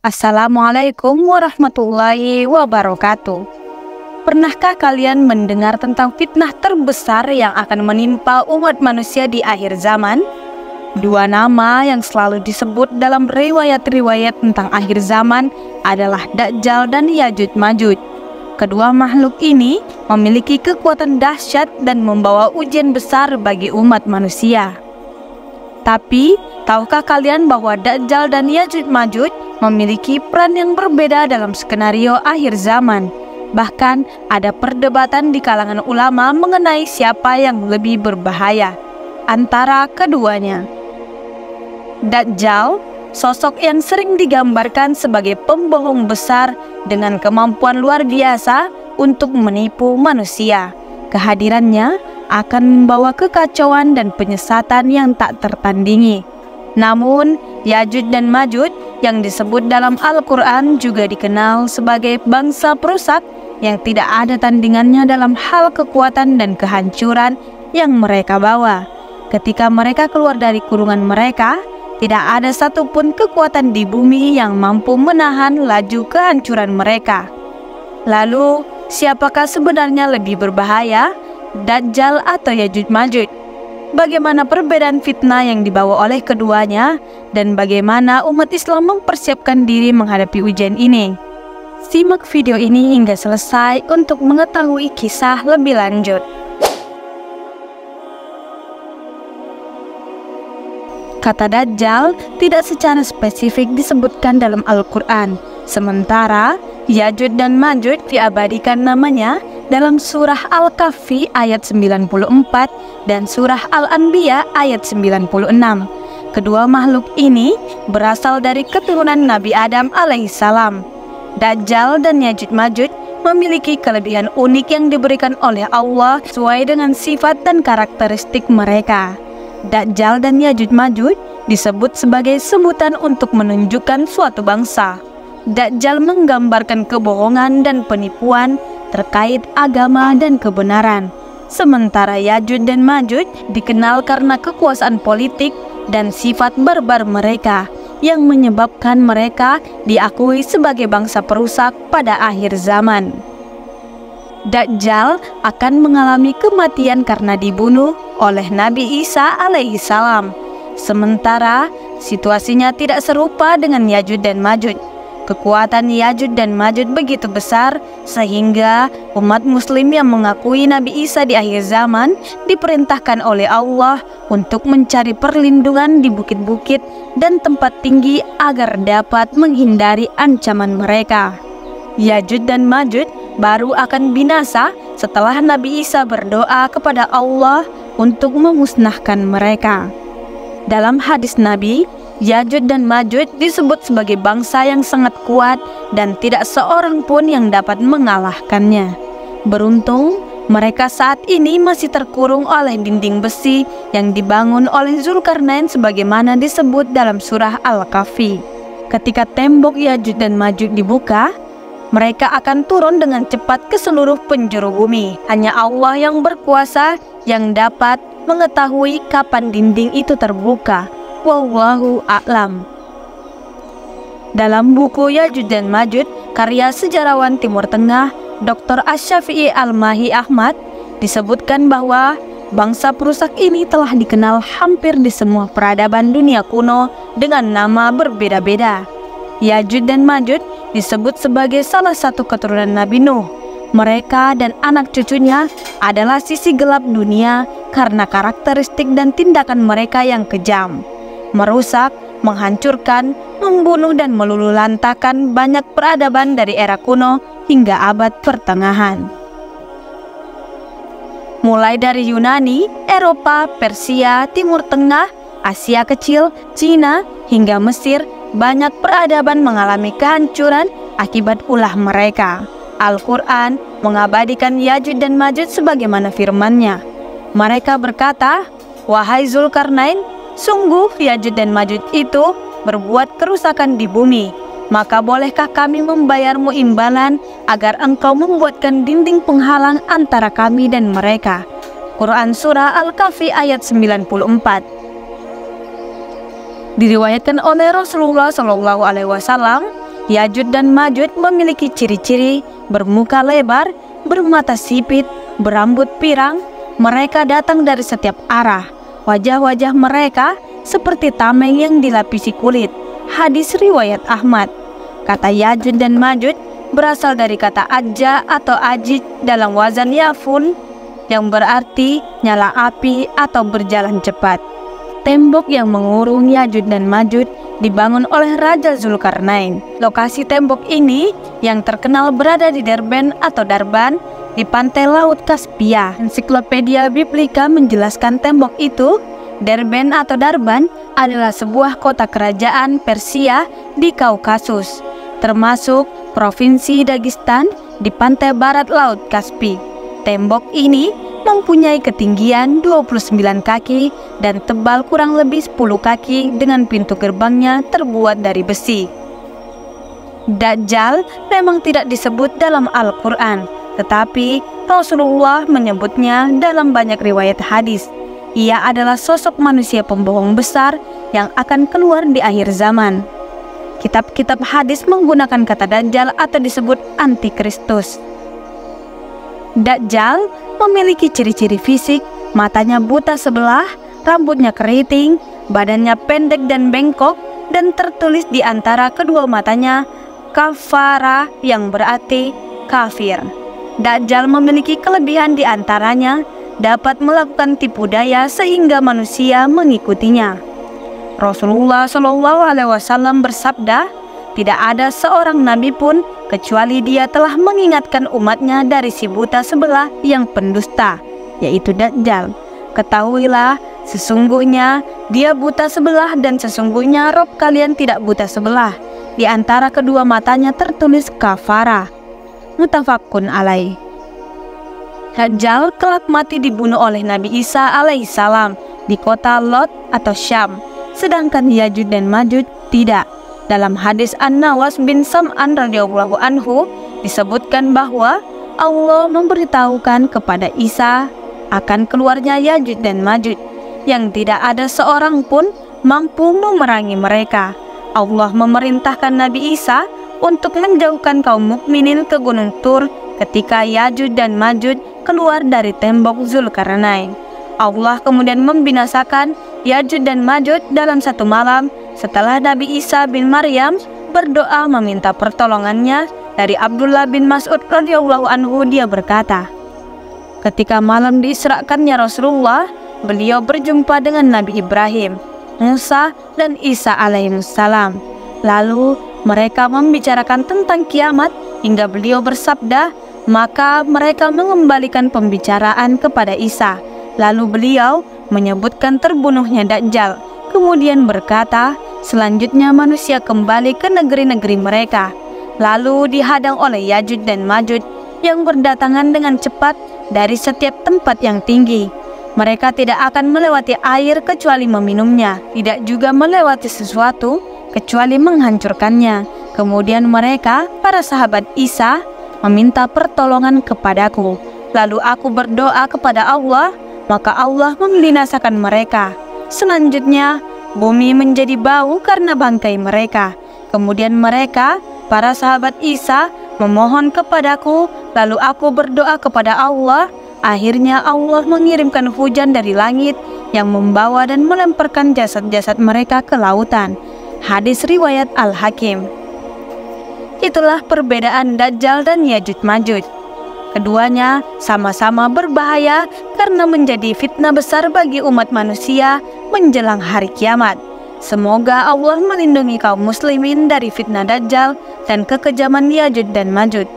Assalamualaikum warahmatullahi wabarakatuh. Pernahkah kalian mendengar tentang fitnah terbesar yang akan menimpa umat manusia di akhir zaman? Dua nama yang selalu disebut dalam riwayat-riwayat tentang akhir zaman adalah Dajjal dan Yajuj Majuj. Kedua makhluk ini memiliki kekuatan dahsyat dan membawa ujian besar bagi umat manusia. Tapi, tahukah kalian bahwa Dajjal dan Yajuj Majuj memiliki peran yang berbeda dalam skenario akhir zaman? Bahkan, ada perdebatan di kalangan ulama mengenai siapa yang lebih berbahaya antara keduanya. Dajjal, sosok yang sering digambarkan sebagai pembohong besar dengan kemampuan luar biasa untuk menipu manusia. Kehadirannya akan membawa kekacauan dan penyesatan yang tak tertandingi. Namun, Yajuj dan Majuj yang disebut dalam Al-Quran juga dikenal sebagai bangsa perusak yang tidak ada tandingannya dalam hal kekuatan dan kehancuran yang mereka bawa. Ketika mereka keluar dari kurungan mereka, tidak ada satupun kekuatan di bumi yang mampu menahan laju kehancuran mereka. Lalu, siapakah sebenarnya lebih berbahaya, Dajjal atau Yajuj Majuj? Bagaimana perbedaan fitnah yang dibawa oleh keduanya, dan bagaimana umat Islam mempersiapkan diri menghadapi ujian ini? Simak video ini hingga selesai untuk mengetahui kisah lebih lanjut. Kata Dajjal tidak secara spesifik disebutkan dalam Al-Quran, sementara Yajuj dan Majuj diabadikan namanya dalam surah Al-Kahfi ayat 94 dan surah Al-Anbiya ayat 96. Kedua makhluk ini berasal dari keturunan Nabi Adam alaihissalam. Dajjal dan Yajuj Majuj memiliki kelebihan unik yang diberikan oleh Allah sesuai dengan sifat dan karakteristik mereka. Dajjal dan Yajuj Majuj disebut sebagai sebutan untuk menunjukkan suatu bangsa. Dajjal menggambarkan kebohongan dan penipuan terkait agama dan kebenaran. Sementara Yajuj dan Majuj dikenal karena kekuasaan politik dan sifat barbar mereka yang menyebabkan mereka diakui sebagai bangsa perusak pada akhir zaman. Dajjal akan mengalami kematian karena dibunuh oleh Nabi Isa alaihissalam. Sementara situasinya tidak serupa dengan Yajuj dan Majuj. Kekuatan Yajuj dan Majuj begitu besar sehingga umat muslim yang mengakui Nabi Isa di akhir zaman diperintahkan oleh Allah untuk mencari perlindungan di bukit-bukit dan tempat tinggi agar dapat menghindari ancaman mereka. Yajuj dan Majuj baru akan binasa setelah Nabi Isa berdoa kepada Allah untuk memusnahkan mereka. Dalam hadis Nabi, Yajuj dan Majuj disebut sebagai bangsa yang sangat kuat dan tidak seorang pun yang dapat mengalahkannya. Beruntung, mereka saat ini masih terkurung oleh dinding besi yang dibangun oleh Zulkarnain sebagaimana disebut dalam surah Al-Kahfi. Ketika tembok Yajuj dan Majuj dibuka, mereka akan turun dengan cepat ke seluruh penjuru bumi. Hanya Allah yang berkuasa yang dapat mengetahui kapan dinding itu terbuka. Wallahu a'lam. Dalam buku Yajuj dan Majuj, karya sejarawan Timur Tengah Dr. Asy-Syafi'i Al-Mahi Ahmad, disebutkan bahwa bangsa perusak ini telah dikenal hampir di semua peradaban dunia kuno dengan nama berbeda-beda. Yajuj dan Majuj disebut sebagai salah satu keturunan Nabi Nuh. Mereka dan anak cucunya adalah sisi gelap dunia karena karakteristik dan tindakan mereka yang kejam, merusak, menghancurkan, membunuh dan meluluhlantakkan banyak peradaban dari era kuno hingga abad pertengahan. Mulai dari Yunani, Eropa, Persia, Timur Tengah, Asia Kecil, Cina, hingga Mesir, banyak peradaban mengalami kehancuran akibat ulah mereka. Al-Quran mengabadikan Yajuj dan Majuj sebagaimana firman-Nya. Mereka berkata, "Wahai Zulkarnain, sungguh Yajuj dan Majuj itu berbuat kerusakan di bumi. Maka bolehkah kami membayarmu imbalan agar engkau membuatkan dinding penghalang antara kami dan mereka?" Quran Surah Al-Kahfi ayat 94. Diriwayatkan oleh Rasulullah SAW, Yajud dan Majud memiliki ciri-ciri bermuka lebar, bermata sipit, berambut pirang. Mereka datang dari setiap arah. Wajah-wajah mereka seperti tameng yang dilapisi kulit. Hadis riwayat Ahmad. Kata Yajud dan Majud berasal dari kata ajja atau ajij dalam wazan yafun, yang berarti nyala api atau berjalan cepat. Tembok yang mengurung Yajud dan Majud dibangun oleh Raja Zulkarnain. Lokasi tembok ini yang terkenal berada di Derben atau Darban di pantai Laut Kaspia. Ensiklopedia Biblika menjelaskan tembok itu, Derben atau Darban, adalah sebuah kota kerajaan Persia di Kaukasus, termasuk Provinsi Dagestan di pantai barat Laut Kaspi. Tembok ini mempunyai ketinggian 29 kaki dan tebal kurang lebih 10 kaki dengan pintu gerbangnya terbuat dari besi. Dajjal memang tidak disebut dalam Al-Quran, tetapi Rasulullah menyebutnya dalam banyak riwayat hadis. Ia adalah sosok manusia pembohong besar yang akan keluar di akhir zaman. Kitab-kitab hadis menggunakan kata Dajjal atau disebut Antikristus. Dajjal memiliki ciri-ciri fisik, matanya buta sebelah, rambutnya keriting, badannya pendek dan bengkok, dan tertulis di antara kedua matanya kafara yang berarti kafir. Dajjal memiliki kelebihan di antaranya dapat melakukan tipu daya sehingga manusia mengikutinya. Rasulullah SAW bersabda, tidak ada seorang nabi pun kecuali dia telah mengingatkan umatnya dari si buta sebelah yang pendusta, yaitu Dajjal. Ketahuilah, sesungguhnya dia buta sebelah dan sesungguhnya Rob kalian tidak buta sebelah. Di antara kedua matanya tertulis kafara. Muttafaqun alaih. Dajjal kelak mati dibunuh oleh Nabi Isa alaihissalam di kota Lot atau Syam, sedangkan Yajud dan Majud tidak. Dalam hadis An-Nawas bin Sam'an radhiyallahu anhu disebutkan bahwa Allah memberitahukan kepada Isa akan keluarnya Yajud dan Majud yang tidak ada seorang pun mampu memerangi mereka. Allah memerintahkan Nabi Isa untuk menjauhkan kaum mukminin ke Gunung Tur ketika Yajud dan Majud keluar dari tembok Zulkarnain. Allah kemudian membinasakan Yajud dan Majud dalam satu malam setelah Nabi Isa bin Maryam berdoa meminta pertolongannya dari Abdullah bin Mas'ud radhiyallahu anhu. Dia berkata, ketika malam diisrakannya Rasulullah, beliau berjumpa dengan Nabi Ibrahim, Musa, dan Isa alaihissalam. Lalu mereka membicarakan tentang kiamat hingga beliau bersabda, maka mereka mengembalikan pembicaraan kepada Isa. Lalu beliau menyebutkan terbunuhnya Dajjal, kemudian berkata, selanjutnya manusia kembali ke negeri-negeri mereka, lalu dihadang oleh Yajud dan Majud yang berdatangan dengan cepat dari setiap tempat yang tinggi. Mereka tidak akan melewati air kecuali meminumnya, tidak juga melewati sesuatu kecuali menghancurkannya. Kemudian mereka, para sahabat Isa, meminta pertolongan kepadaku. Lalu aku berdoa kepada Allah, maka Allah membinasakan mereka. Selanjutnya, bumi menjadi bau karena bangkai mereka. Kemudian mereka, para sahabat Isa, memohon kepadaku, lalu aku berdoa kepada Allah. Akhirnya Allah mengirimkan hujan dari langit yang membawa dan melemparkan jasad-jasad mereka ke lautan. Hadis riwayat Al-Hakim. Itulah perbedaan Dajjal dan Yajud Majud. Keduanya sama-sama berbahaya karena menjadi fitnah besar bagi umat manusia menjelang hari kiamat. Semoga Allah melindungi kaum muslimin dari fitnah Dajjal dan kekejaman Yajud dan Majud.